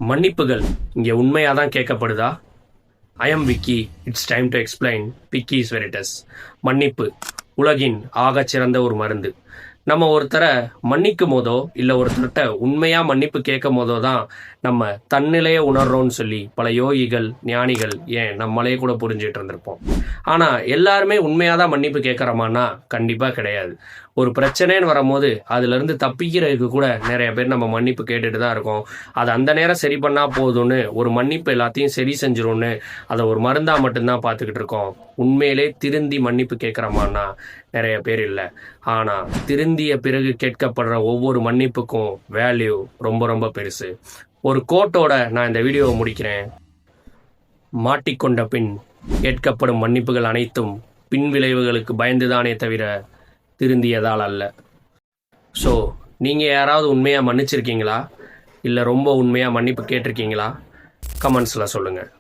மன்னிப்புகள் இங்கே உண்மையாக தான் கேட்கப்படுதா? I am Vicky. It's time to explain Vicky's veritas. மன்னிப்பு உலகின் ஆகச்சிறந்த ஒரு மருந்து. நம்ம ஒருத்தரை மன்னிக்கும் போதோ இல்லை ஒருத்தர்கிட்ட உண்மையாக மன்னிப்பு கேட்கும் போதோ தான் நம்ம தன்னிலையை உணர்றோம்னு சொல்லி பல யோகிகள், ஞானிகள், ஏன் நம்மளே கூட புரிஞ்சுட்டு இருந்திருப்போம். ஆனால் எல்லாருமே உண்மையாக தான் மன்னிப்பு கேட்குறோமான்னா கண்டிப்பாக கிடையாது. ஒரு பிரச்சனைன்னு வரும்போது அதுலேருந்து தப்பிக்கிறதுக்கு கூட நிறைய பேர் நம்ம மன்னிப்பு கேட்டுட்டு தான் இருக்கோம். அது அந்த நேரம் சரி பண்ணால் போதும்னு ஒரு மன்னிப்பு எல்லாத்தையும் சரி செஞ்சிரும்னு அதை ஒரு மருந்தாக மட்டும்தான் பார்த்துக்கிட்டு இருக்கோம். உண்மையிலே திருந்தி மன்னிப்பு கேட்குறோமான்னா நிறைய பேர் இல்லை. ஆனால் திருந்திய பிறகு கேட்கப்படுற ஒவ்வொரு மன்னிப்புக்கும் வேல்யூ ரொம்ப ரொம்ப பெருசு. ஒரு கோட்டோட நான் இந்த வீடியோவை முடிக்கிறேன். மாட்டிக்கொண்ட பின் கேட்கப்படும் மன்னிப்புகள் அனைத்தும் பின் விளைவுகளுக்கு பயந்துதானே தவிர திருந்தியதால் அல்ல. ஸோ நீங்கள் யாராவது உண்மையாக மன்னிச்சிருக்கீங்களா? இல்லை ரொம்ப உண்மையாக மன்னிப்பு கேட்டிருக்கீங்களா? கமெண்ட்ஸில் சொல்லுங்கள்.